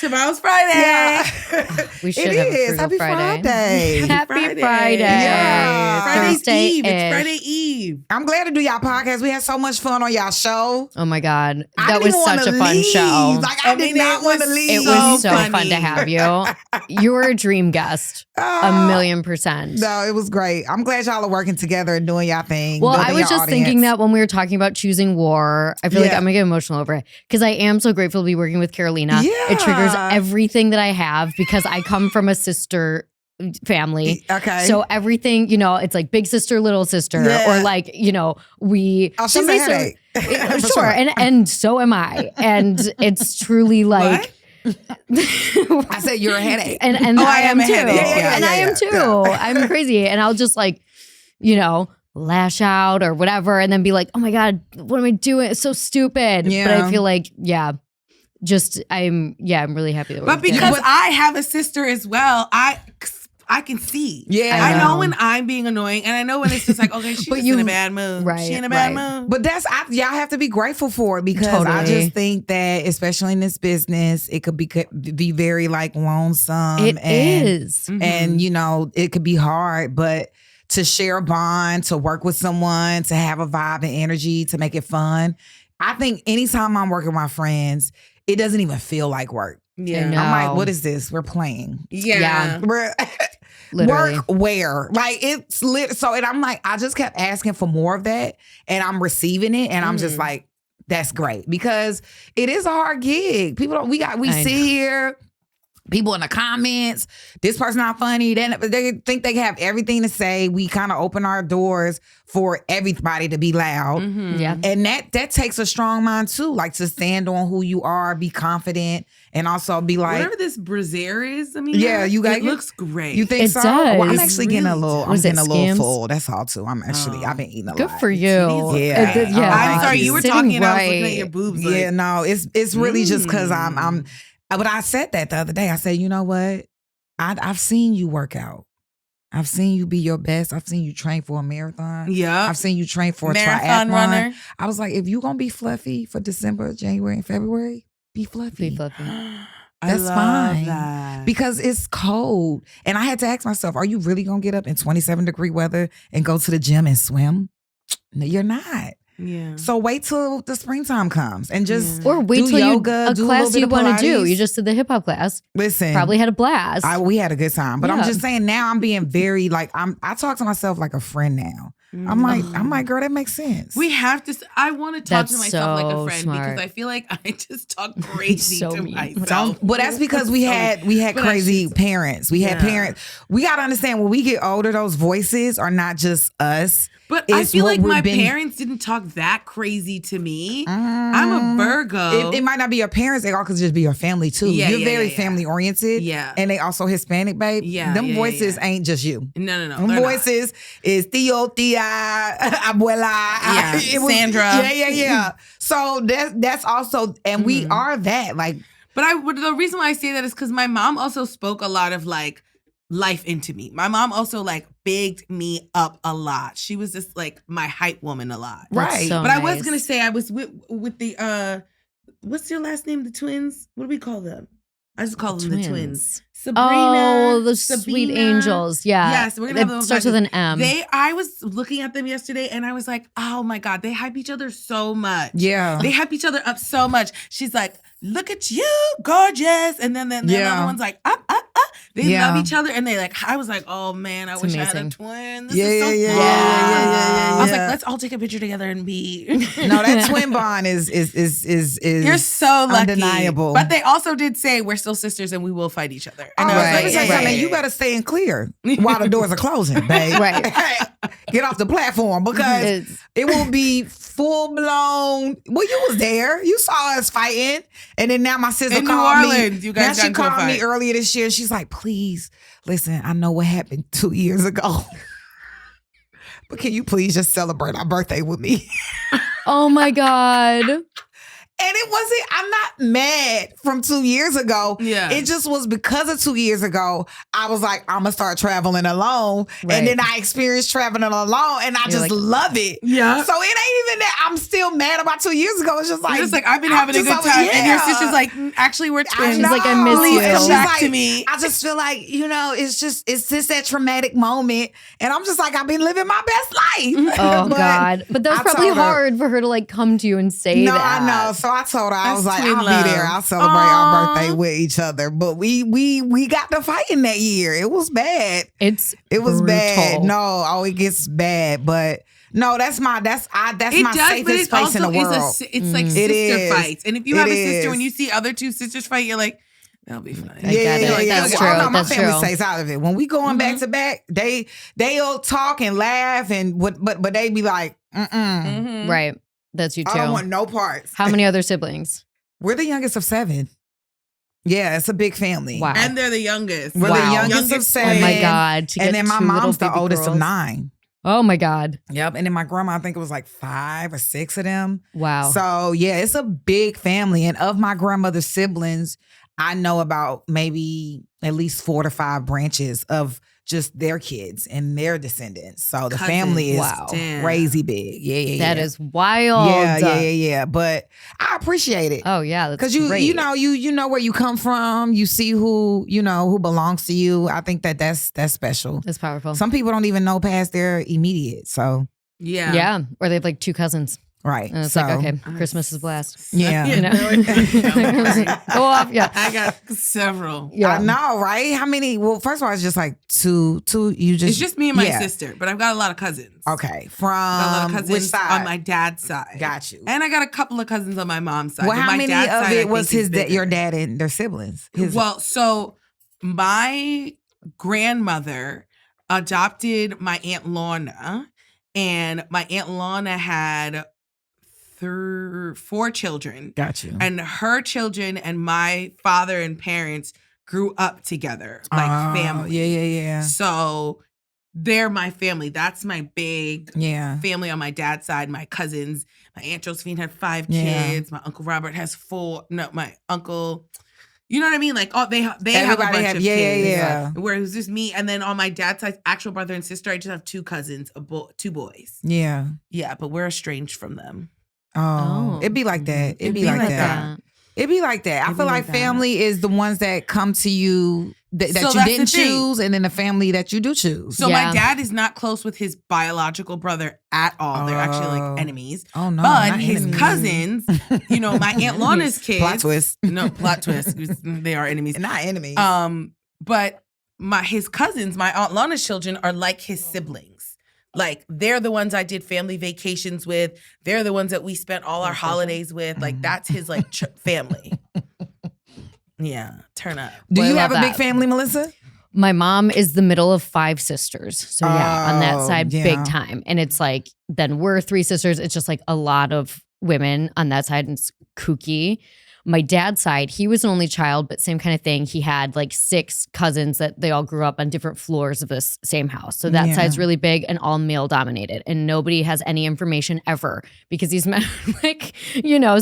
Tomorrow's Friday. Yeah. We should It have a is. Frugal Happy Friday. Happy Friday. Yeah. Friday's Thursday Eve. It's ish. Friday Eve. I'm glad to do y'all podcast. We had so much fun on y'all show. Oh my God. I That didn't was even such a wanna fun leave. show. Like, I did not want to was leave. It was so funny. fun to have you. You were a dream guest. Oh. 1,000,000%. No, it was great. I'm glad y'all are working together and doing y'all thing. Well, I building was your just thinking audience. that when we were talking about choosing war, I feel like Yeah. I'm gonna get emotional over it because I am so grateful to be working with Carolina. Yeah. It triggered delivers everything that I have because I come from a sister family. Okay. So everything, you know, it's like big sister, little sister, or like, you know, we. Oh, she's a headache. Sure. And so am I. And it's truly like. I said you're a headache. And I am too. And I am too. I'm crazy. And I'll just like, you know, lash out or whatever and then be like, oh my God, what am I doing? It's so stupid. Yeah. But I feel like, I'm really happy that we're But because I have a sister as well, I can see. Yeah. I know when I'm being annoying and I know when it's just like, okay, she's in a bad mood. Right, She in a bad mood. But y'all have to be grateful for it because I just think that, especially in this business, it could be very like lonesome. It is. And, you know, it could be hard, but to share a bond, to work with someone, to have a vibe and energy, to make it fun. I think anytime I'm working with my friends, it doesn't even feel like work. Yeah. I'm like, what is this? We're playing. Yeah. We're Literally. work where? Like it's lit. So, and I'm like, I just kept asking for more of that and I'm receiving it. And I'm just like, that's great because it is a hard gig. We see here. People in the comments, this person not funny. Then they think they have everything to say. We kind of open our doors for everybody to be loud. Yeah. And that takes a strong mind too, like to stand on who you are, be confident, and also be like, whatever this brassiere is, I mean, it looks great. You think It so? does. Well, I'm It's actually getting a little. I'm Was it getting a little Skims? full. That's all too. I've been eating a lot. Good for you. Yeah. I'm sorry, you were Sitting talking and I was looking right. at your boobs. Yeah, Like, no, it's really just because I'm. But I said that the other day. I said, you know what? I've seen you work out. I've seen you be your best. I've seen you train for a marathon. yeah. I've seen you train for a Marathon triathlon. runner. I was like, if you gonna be fluffy for December, January, and February, be fluffy. Be fluffy. That's I love fine. that. Because it's cold. And I had to ask myself, are you really gonna get up in 27-degree weather and go to the gym and swim? No, you're not. Yeah. So wait till the springtime comes and just Or wait do till yoga, a do a class little bit you of want to do. Pilates. You just did the hip hop class. listen. Probably had a blast. We had a good time, but I'm Yeah. just saying now I'm being very like I talk to myself like a friend now. I'm like, girl, that makes sense. We have to. I want to talk to That's myself like a so friend smart. because I feel like I just talk crazy So to mean. myself. But that's because we had But I crazy should- parents. We had Yeah. parents. We gotta understand when we get older, those voices are not just us. But I It's feel what like we've my been- parents didn't talk that crazy to me. I'm a Virgo. It might not be your parents, they all could just be your family too. Yeah, You're yeah, very yeah, yeah. family oriented. Yeah. And they also Hispanic, babe. Yeah, Them yeah, voices yeah. ain't just you. No. Them they're not. voices is Tío, Tía, Abuela. Yeah, Sandra. Yeah. So that's also, and we are that. Like, But the reason why I say that is because my mom also spoke a lot of like life into me. My mom also like bigged me up a lot. She was just like my hype woman a lot. That's right. so But I was nice. gonna say I was with the what's your last name? The twins? What do we call them? I just call them the twins. Sabrina. Oh, the sweet Sabina. angels. Yeah. Yes, we're gonna have It those starts with an podcasts. M. I was looking at them yesterday and I was like, oh my God, they hype each other so much. Yeah. They hype each other up so much. She's like, look at you, gorgeous. And then the Yeah. other one's like, up. They Yeah. love each other. And they like, I was like, oh man, I wish I had a amazing. twin. This Yeah, is so yeah, fun. yeah. I was Yeah. like, let's all take a picture together and be. No, that twin bond is You're so lucky. undeniable. But they also did say we're still sisters and we will fight each other. And Oh, I was let like, me say something. You better stay in clear while the doors are closing, babe. Right. Get off the platform because It's- it will be full blown. Well, you was there. You saw us fighting, and then now my sister In New called Orleans, me. you guys now got she into a called me fight. earlier this year. She's like, "Please, listen. I know what happened 2 years ago, but can you please just celebrate our birthday with me?" Oh my God. And it wasn't, I'm not mad from 2 years ago. Yeah. It just was because of 2 years ago, I was like, I'm going to start traveling alone. Right. And then I experienced traveling alone and I You're just like- love it. Yeah. So it ain't even that I'm still mad about 2 years ago. It's just like, You're just like, I've been having a just good always- time. And your yeah. sister's like, actually, we're twins. She's like, I miss know. you. And Come she's back like, to me. I just feel like, it's just that traumatic moment. And I'm just like, I've been living my best life. Oh But God. But that was I probably told her- hard for her to like come to you and say No, that. I know. So I told her, I was That's like, twin I'll love. be there. I'll celebrate our birthday with each other. But we got to fighting that year. It was bad. It was bad. brutal. No, it gets bad. But no, that's my safest place in the world. It's like It sister is. fights. And if you It have a sister, is. when you see other two sisters fight, you're like, That'll be fun. I get it. That's true. Oh, no, my That's family true. stays out of it. When we going back to back, they'll talk and laugh but they be like, Right. That's you too. I don't want no parts. How many other siblings? We're the youngest of 7. Yeah, it's a big family. Wow. And they're the youngest. We're the youngest of 7. Oh my God. To And get then my 2 little mom's the baby oldest of girls. 9. Oh my God. Yep. And then my grandma, I think it was like 5 or 6 of them. Wow. So yeah, it's a big family. And of my grandmother's siblings, I know about maybe at least 4 to 5 branches of just their kids and their descendants. So the family is crazy big. Yeah. That is wild. Yeah. But I appreciate it. Oh yeah, that's Because great. you know where you come from. You see who belongs to you. I think that's special. That's powerful. Some people don't even know past their immediate. So Yeah. Yeah. Or they have like 2 cousins. right. And it's so, like, okay, Christmas is blast. Yeah. You know? Right. Go off. Yeah. I got several. Yeah. I know, right? How many? Well, first of all, it's just like two. You just. It's just me and my yeah. sister, but I've got a lot of cousins. Okay, Got a lot of from cousins which side? on my dad's side. Got you. And I got a couple of cousins on my mom's side. Well, But how my many dad's of side, I it was think, is bigger. your dad and their siblings? Well, so my grandmother adopted my Aunt Lorna, and my Aunt Lorna had 4 children. got you. And her children and my father and parents grew up together, like family. Yeah. So they're my family. That's my big Yeah. family on my dad's side. My cousins, my Aunt Josephine had 5 Yeah. kids. My Uncle Robert has 4. No, my uncle, you know what I mean? Like, they have a Everybody bunch have- of yeah, kids. yeah. Where it was just me. And then on my dad's side, actual brother and sister, I just have 2 cousins, 2 boys. Yeah. Yeah, but we're estranged from them. Oh, it'd be like that. It'd be like that. It'd be like that. I It'd feel be like like that. family is the ones that come to you that So you that's the didn't thing. choose, and then the family that you do choose. So Yeah. my dad is not close with his biological brother at all. They're actually Oh. like enemies. Oh no! But not his enemies. cousins, my Aunt Lorna's kids. Plot twist. No, plot twist. They are enemies. Not enemies. But his cousins, my Aunt Lorna's children, are like his siblings. Like, they're the ones I did family vacations with. They're the ones that we spent all our holidays with. Like, that's his family. Yeah, turn up. Do Well, I you have a love big that. family, Melissa? My mom is the middle of 5 sisters. So yeah, on that Oh, side, yeah. big time. And it's like, then we're 3 sisters. It's just like a lot of women on that side, and it's kooky. My dad's side, he was an only child, but same kind of thing. He had like 6 cousins that they all grew up on different floors of this same house. So that Yeah. side's really big and all male dominated. And nobody has any information ever because he's like,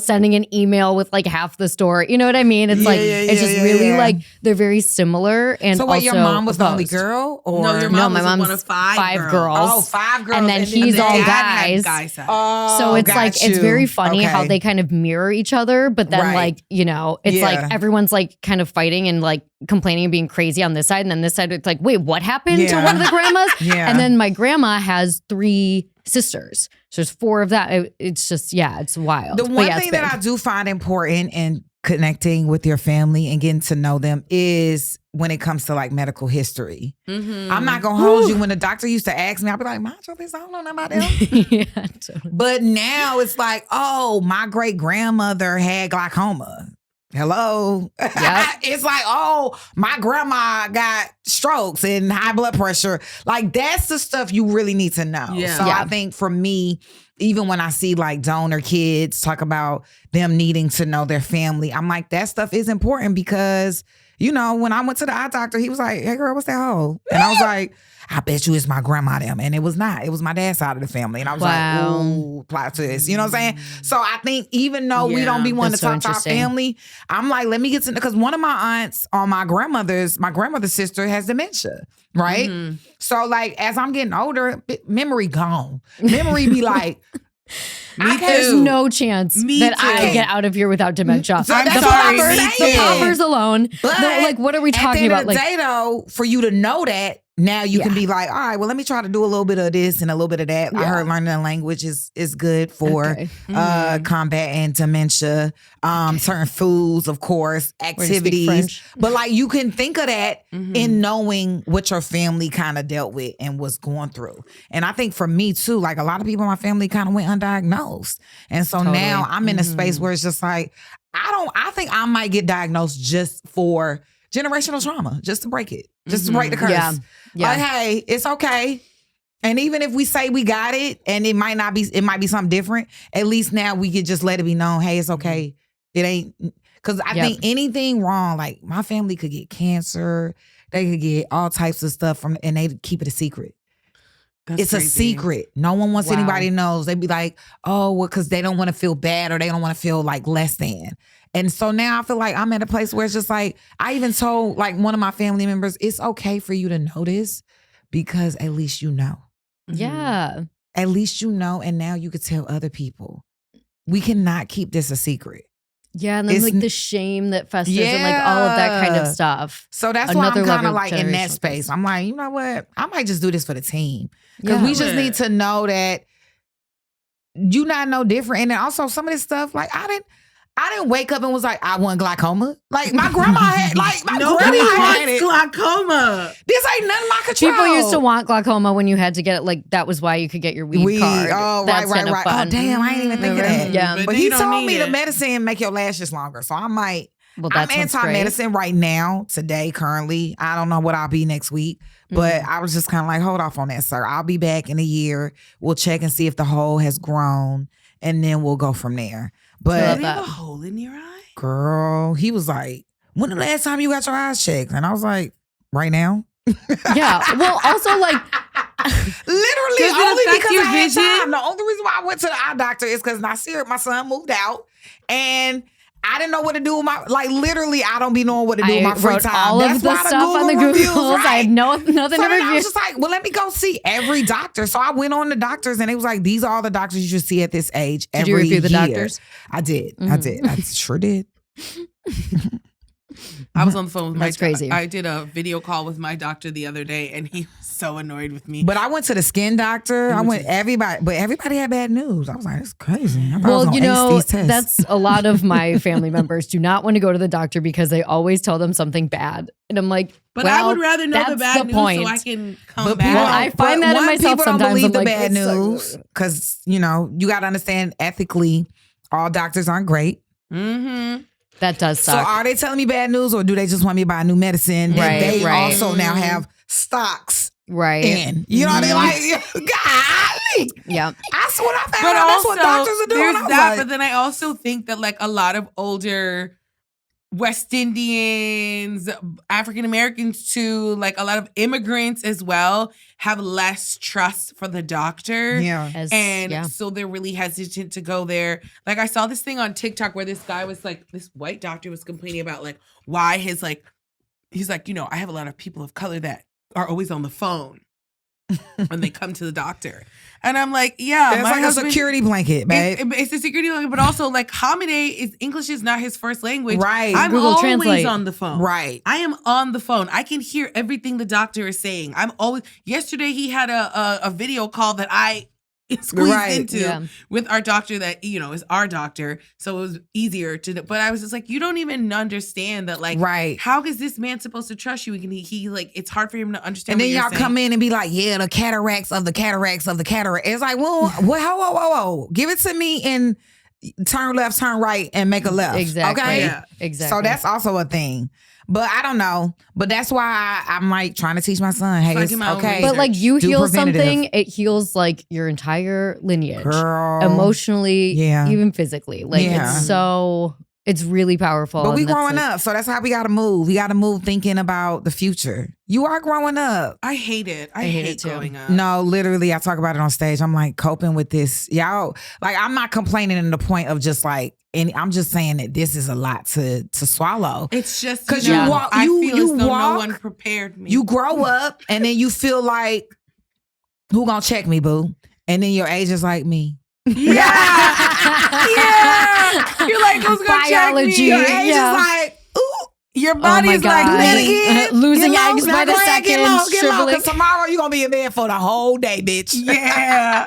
sending an email with like half the story. You know what I mean? It's like, it's just really like, they're very similar. And So wait, your also mom was the only opposed. girl? Or No, your No, mom my was mom's one of 5 girls. Oh, 5 girls. And then then he's the all dad Dad guys. had guy side. Oh, So it's got like, it's you. very funny how Okay. they kind of mirror each other, but then Right. it's Yeah. like everyone's like kind of fighting and like complaining and being crazy on this side. And then this side, it's like, wait, what happened to Yeah. one of the grandmas? Yeah. And then my grandma has 3 sisters. So there's 4 of that. It's just, it's wild. The But one yeah, it's thing that big. I do find important in connecting with your family and getting to know them is when it comes to like medical history. Mhm. I'm not gonna hold you. When the doctor used to ask me, I'd be like, "Mind your business, I don't know nothing about them." yeah, totally. But now it's like, oh, my great grandmother had glaucoma. Hello. Yep. It's like, oh, my grandma got strokes and high blood pressure. Like, that's the stuff you really need to know. Yeah. So Yeah. I think for me, even when I see like donor kids talk about them needing to know their family, I'm like, that stuff is important because, when I went to the eye doctor, he was like, "Hey girl, what's that hole?" And I was like, "I bet you it's my grandma them." And it was not. It was my dad's side of the family. And I was Wow. like, ooh, plot twist. You know what I'm saying? So I think even though we Yeah, don't be wanting to that's so talk to our interesting. family, I'm like, let me get to, because one of my aunts on my grandmother's sister has dementia, right? Mhm. So like, as I'm getting older, memory gone. Memory be like, There's no chance Me that I too. get out of here without dementia. So I'm that's the what I'm sorry, poppers, me the too. poppers alone. But Like, what are we at talking the about? end of the Like, day, though, for you to know that, now you can Yeah. be like, all right, well, let me try to do a little bit of this and a little bit of that. I Yeah. heard learning a language is good for Okay. combat and dementia. Certain foods, of course, Or to speak activities. French. But like, you can think of that Mhm. in knowing what your family kind of dealt with and was going through. And I think for me too, like a lot of people in my family kind of went undiagnosed. And so Totally. now I'm in a space where it's just like, I I think I might get diagnosed just for generational trauma, just to break it, just to break the curse. Yeah. Like, hey, it's okay. And even if we say we got it and it might be something different, at least now we could just let it be known, hey, it's okay. It ain't, because I think anything wrong, like my family could get cancer, they could get all types of stuff and they keep it a secret. It's crazy. A secret. No one wants anybody knows. They'd be like, oh, well, because they don't want to feel bad or they don't want to feel like less than. And so now I feel like I'm at a place where it's just like, I even told like one of my family members, it's okay for you to know this because at least you know. Yeah. At least you know, and now you could tell other people. We cannot keep this a secret. Yeah, and then like the shame that festers and like all of that kind of stuff. So that's why I'm kind of like in that space. I'm like, you know what? I might just do this for the team. Because we just need to know that you not no different. And then also some of this stuff, like I didn't wake up and was like, I want glaucoma. Like my grandma had, like my grandma had it. Glaucoma. This ain't nothing I control. People used to want glaucoma when you had to get it. Like that was why you could get your weed card. Oh, That's right. Fun. Oh, damn, I ain't even think of that. Yeah, but he told me the medicine make your lashes longer, so I might. Well, I'm anti-medicine right now, today, currently. I don't know what I'll be next week. But I was just kind of like, hold off on that, sir. I'll be back in a year. We'll check and see if the hole has grown. And then we'll go from there. But you have a hole in your eye? Girl, he was like, when the last time you got your eyes checked? And I was like, right now? Yeah. Well, also like... Literally, only because I had time. The only reason why I went to the eye doctor is because Nasir, my son, moved out. And... I didn't know what to do with my, like literally I don't be knowing what to do with my free time. All of the stuff on the Googles. Right? I had nothing to review. I was just like, well, let me go see every doctor. So I went on the doctors and it was like, these are all the doctors you should see at this age every year. Did you review the doctors? I did. I sure did. I was on the phone with That's crazy. I did a video call with my doctor the other day and he was so annoyed with me. But I went to the skin doctor. Everybody had bad news. I was like, it's crazy. Well, you know, that's a lot of my family members do not want to go to the doctor because they always tell them something bad. And I'm like, but I would rather know the bad news so I can come back. Well, I find that in myself sometimes. People don't believe the bad news because, you know, you got to understand ethically, all doctors aren't great. Mm-hmm. That does suck. So are they telling me bad news or do they just want me to buy new medicine? Right, they also now have stocks in. You know, they like, golly. Yeah. That's what I found out. That's what doctors are doing. There's that, but then I also think that like a lot of older West Indians, African Americans too, like a lot of immigrants as well, have less trust for the doctor. Yeah. So they're really hesitant to go there. Like I saw this thing on TikTok where this guy was like, this white doctor was complaining about like why he's like, you know, I have a lot of people of color that are always on the phone when they come to the doctor. And I'm like, yeah. It's like a security blanket, babe. It's a security blanket, but also like Hamide English is not his first language. Right. I'm Google always Translate. on the phone. Right. I am on the phone. I can hear everything the doctor is saying. Yesterday he had a video call that I squeezed into with our doctor that, you know, is our doctor. So it was easier to, but I was just like, you don't even understand that, like, how is this man supposed to trust you? He like, it's hard for him to understand. And then y'all come in and be like, yeah, the cataracts of the cataracts of the cataract. It's like, whoa. Give it to me and turn left, turn right, and make a left. Exactly. Okay? Yeah. Exactly. So that's also a thing. But I don't know. But that's why I'm like trying to teach my son, hey, it's okay. But like you heal something, it heals like your entire lineage. Girl. Emotionally, even physically. Like it's really powerful. But we growing up, so that's how we gotta move. We gotta move thinking about the future. You are growing up. I hate it. I hate it too. Growing up. No, literally, I talk about it on stage. I'm like coping with this. Y'all, like I'm not complaining in the point of just like, and I'm just saying that this is a lot to swallow. It's just because you walk, I feel as though no one prepared me. You grow up and then you feel like, who gonna check me, boo? And then your age is like me. Yeah. You're like, who's gonna biology. check me? Your age is like, ooh. Your body is like, losing eggs by the second, shriveling. Because tomorrow you're gonna be in bed for the whole day, bitch. Yeah.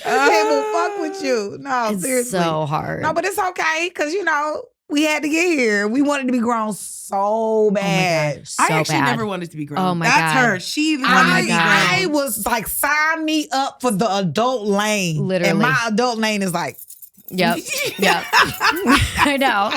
People fuck with you. No, it's seriously. So hard. No, but it's okay because you know we had to get here. We wanted to be grown so bad. Oh my God, so I actually bad. never wanted to be grown. Oh my That's God. her. She wanted to be grown. I was like, sign me up for the adult lane. Literally. And my adult lane is like Yep. Yep. I know.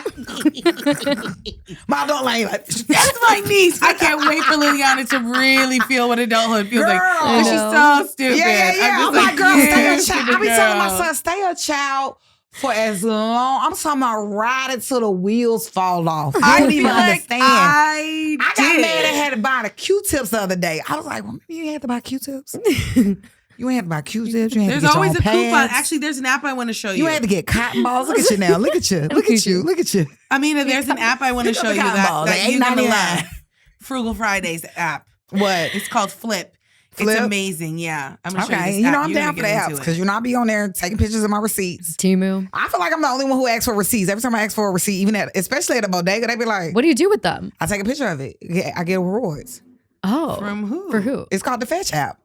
Ma don't like That's my niece. I can't wait for Liliana to really feel what adulthood feels like. Girl. 'Cause she's so stupid. Yeah. I'm I'm like, girl, stay yeah, a child. I be telling my son, stay a child for as long. I'm talking about riding till the wheels fall off. I don't even understand. I got mad and had to buy the Q-tips the other day. I was like, well, maybe you had to buy Q-tips. You ain't had to buy Q-tips. You ain't had There's to get always your a own coupon. pads. Actually, there's an app I want to show you. You had to get cotton balls. Look at you now. Look at you. Look at you. Look at you. Amina, there's an app I want to show you that you're going to love. Frugal Fridays app. What? It's called Flip. Flip? It's amazing. Yeah. I'm going to show you Okay. this You app. know I'm You're down gonna for the get apps into because it. I be on there taking pictures of my receipts. Timu. I feel like I'm the only one who asks for receipts. Every time I ask for a receipt, even especially at a bodega, they be like, What do you do with them? I take a picture of it. I get rewards. Oh. From who? For who? It's called the Fetch app.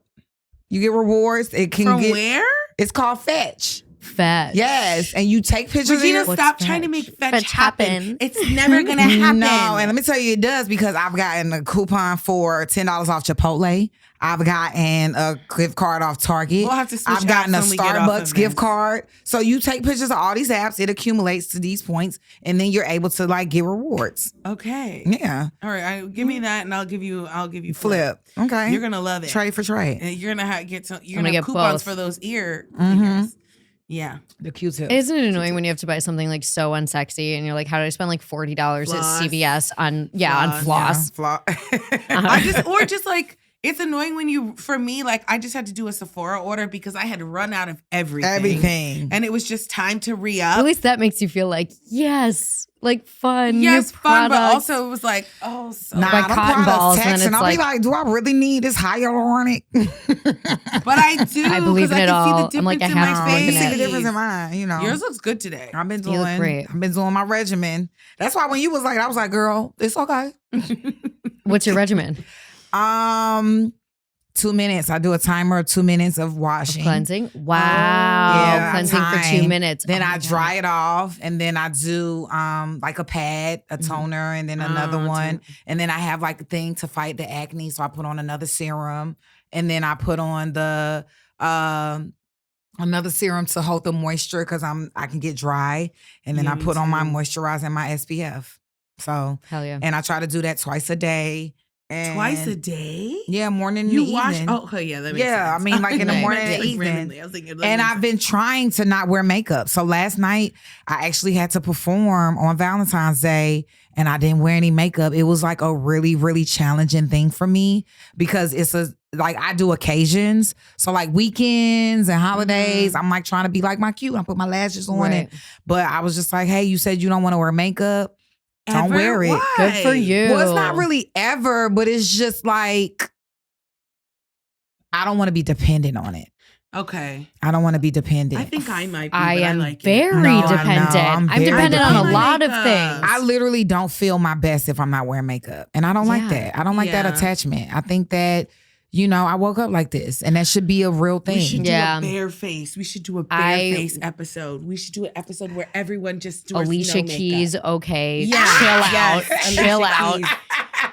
You get rewards. It can From get. where? It's called Fetch. Fetch. Yes, and you take pictures. Regina, of your, stop What's trying to fetch? make fetch Fetch happen. happen. It's never going to happen. No, and let me tell you, it does because I've gotten a coupon for $10 off Chipotle. I've gotten a gift card off Target. We'll have to switch I've gotten a apps when we get off Starbucks of gift this. card. So you take pictures of all these apps, it accumulates to these points, and then you're able to like get rewards. Okay. Yeah. All right. Give me that, and I'll give you Flip. Okay. You're gonna love it. Trade for trade. And you're gonna get some. You're I'm gonna gonna have get coupons both. for those ears. Yeah. The Q-tips. Isn't it annoying when you have to buy something like so unsexy and you're like, how did I spend like $40 Floss. at CVS on floss? Or just like it's annoying when you. For me, like I just had to do a Sephora order because I had run out of everything. And it was just time to re-up. At least that makes you feel like, yes, like fun. Yes, new fun, but products. also it was like, oh, so. Nah, Like them cotton products balls, text, and and it's I'll be like- like, do I really need this hyaluronic? But I do. I believe 'cause in I it can all. see the I'm difference like, I in have my to face. look You at see the it. difference in mine, you know. Yours looks good today. I've been You look great. doing my regimen. That's why when you was like, I was like, girl, it's okay. What's your regimen? 2 minutes. I do a timer of 2 minutes of washing. Cleansing? Wow. Yeah, Cleansing for 2 time. minutes. Then Oh my I God. dry it off, and then I do like a pad, a toner, and then another one. And then I have like a thing to fight the acne, so I put on another serum, and then I put on the another serum to hold the moisture because I can get dry, and then Yeah, I me put on my too. moisturizer and my SPF. So, Hell yeah. and I try to do that twice a day. And Twice a day? Yeah, morning and You wash? evening. Oh, okay, yeah, that makes Yeah, sense. I mean, like in the Right. morning and Like evening. randomly. I was thinking, And I've been trying to not wear makeup. So last night, I actually had to perform on Valentine's Day and I didn't wear any makeup. It was like a really, really challenging thing for me because I do occasions. So like weekends and holidays, I'm like trying to be like my cute. I put my lashes on Right. but I was just like, hey, you said you don't want to wear makeup. Don't wear it. Why? Good for you. Well, it's not really ever, but it's just like, I don't want to be dependent on it. Okay. I don't want to be dependent. I think I might be, I but am I like very it. No, I know. dependent. I'm I'm very dependent on a dependent. lot of Makeup. things. I literally don't feel my best if I'm not wearing makeup. And I don't like Yeah. that. I don't like that Yeah. attachment. I think that, I woke up like this and that should be a real thing. We should do Yeah. a bare face. We should do a bare I- face episode. We should do an episode where everyone just does Alicia no Keys, makeup. okay. Yeah. Chill out. Yes. Chill Alicia out. Keys.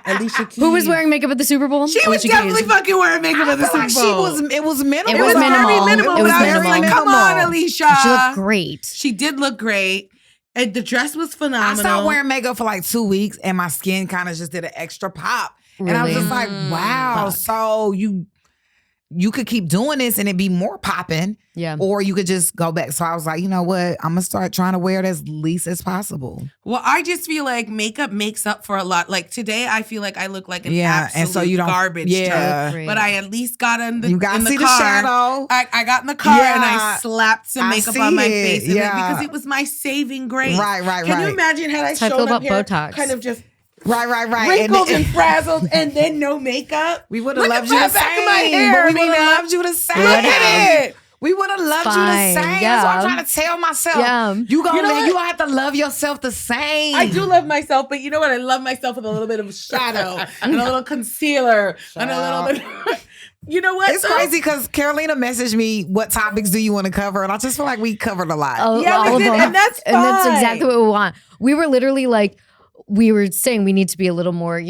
Alicia Keys. Who was wearing makeup at the Super Bowl? She was Alicia definitely Keys. fucking wearing makeup at the I feel Super like Bowl. it was minimal. It was very minimal. minimal. It was but I was like, minimal. come on, Alicia. She looked great. She did look great. And the dress was I phenomenal. stopped wearing makeup for like 2 weeks and my skin kind of just did an extra pop. And I was Really? just like, wow. Fuck. So you could keep doing this and it'd be more popping. Yeah. Or you could just go back. So I was like, you know what? I'm going to start trying to wear it as least as possible. Well, I just feel like makeup makes up for a lot. Like today, I feel like I look like an absolute and so you don't garbage Yeah. truck. But I at least got in the You got in to the see car. the shadow. I got in the car and I Yeah. slapped some I makeup see on my it. face Yeah. because it was my saving grace. Right. Can you imagine had I That's how I shown feel up about here Botox. kind of just Right. wrinkled and frazzled and then no makeup? We would have Look loved at you my the back same. of my hair, but we would Amina. have loved you the same. Look at it. We would have loved Fine, you the same. yeah. That's what I'm trying to tell myself. Yeah. You gonna You know what? you gonna have to love yourself the same. I do love myself, but you know what? I love myself with a little bit of shadow and a little concealer and a little bit. You know what? It's though? crazy because Carolina messaged me, what topics do you want to cover? And I just feel like we covered a lot. Yeah, we all of did, them. and that's And that's fine. exactly what we want. We were literally like, we were saying we need to be a little more,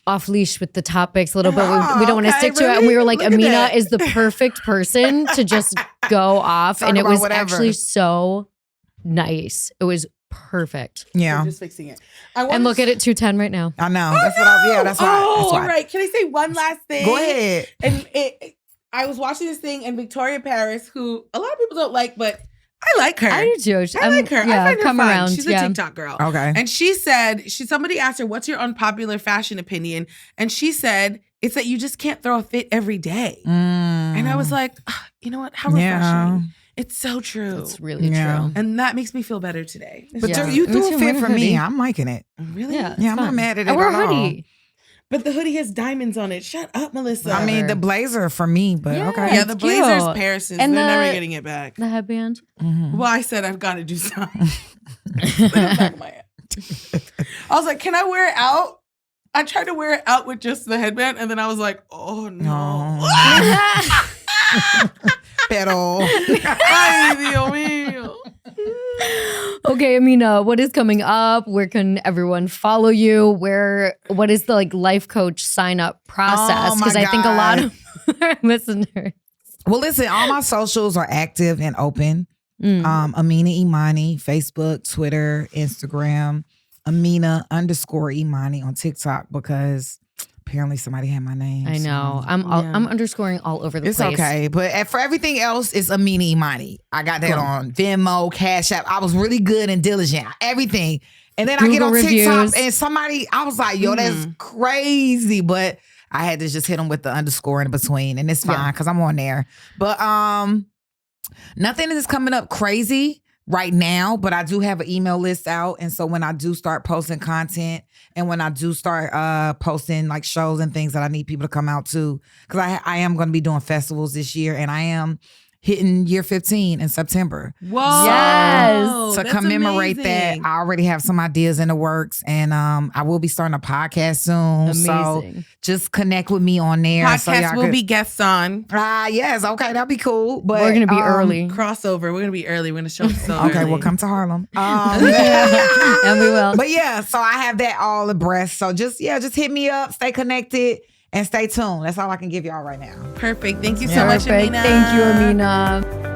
off leash with the topics a little bit. We don't want to okay, stick to it. And really? we were like, Look at Amina that. is the perfect person to just go off. Talk And it about was whatever. actually so nice. It was perfect. Yeah. I'm just fixing it. And look at it, 210 right now. I know. That's what I. Yeah, that's why. Oh, That's why. right. Can I say one last thing? Go ahead. And I was watching this thing, and Victoria Paris, who a lot of people don't like, but I like her. I do too. I like her. Yeah, I find her come fun. around. She's a yeah. TikTok girl. Okay. And she said, somebody asked her, what's your unpopular fashion opinion? And she said, it's that you just can't throw a fit every day. And I was like, you know what? How refreshing. It's so true. It's really true. And that makes me feel better today. But Yeah. you threw Me a too. fit Wear for a me. hoodie. I'm liking it. Really? Yeah, Yeah, I'm fun. not mad at it I wear at a all. hoodie. But the hoodie has diamonds on it. Shut up, Melissa. I mean, the blazer for me, but Yeah. okay. yeah, the it's blazer's cute. Paris's. And They're never the- getting it back. The headband. Mhm. Well, I said I've got to do something. Back of my head. I was like, can I wear it out? I tried to wear it out with just the headband, and then I was like, oh no. Pero. Ay, Dios mío. Okay, Aminah, what is coming up? Where can everyone follow you? What is the life coach sign up process? Oh, my Because I think a lot God. of our listeners. Well, listen, all my socials are active and open. Mm. Aminah Imani, Facebook, Twitter, Instagram. Aminah_Imani on TikTok because apparently somebody had my name. I know. so- I'm underscoring all over the It's place. okay. But for everything else, it's Aminah Imani. I got that Cool. on Venmo, Cash App. I was really good and diligent. Everything. And then I get Google on reviews. TikTok and somebody, I was like, yo, that's crazy. But I had to just hit them with the underscore in between. And it's fine because I'm on there. But nothing is coming up crazy right now, but I do have an email list out. And so when I do start posting content and when I do start posting shows and things that I need people to come out to, because I am going to be doing festivals this year and I am hitting year 15 in September. Whoa. Yes. To That's commemorate amazing. that, I already have some ideas in the works and I will be starting a podcast soon. So Amazing. just connect with me on there. so Podcast y'all will could- be guests on. yes, okay, that'll be cool. But We're going to be early. Crossover. We're going to be early. We're going to show up so Okay, early. well, come to Harlem. And we will. But yeah, so I have that all abreast. So just hit me up, stay connected, and stay tuned. That's all I can give y'all right now. Perfect. Thank you so Yeah. much, Perfect. Aminah. Thank you, Aminah.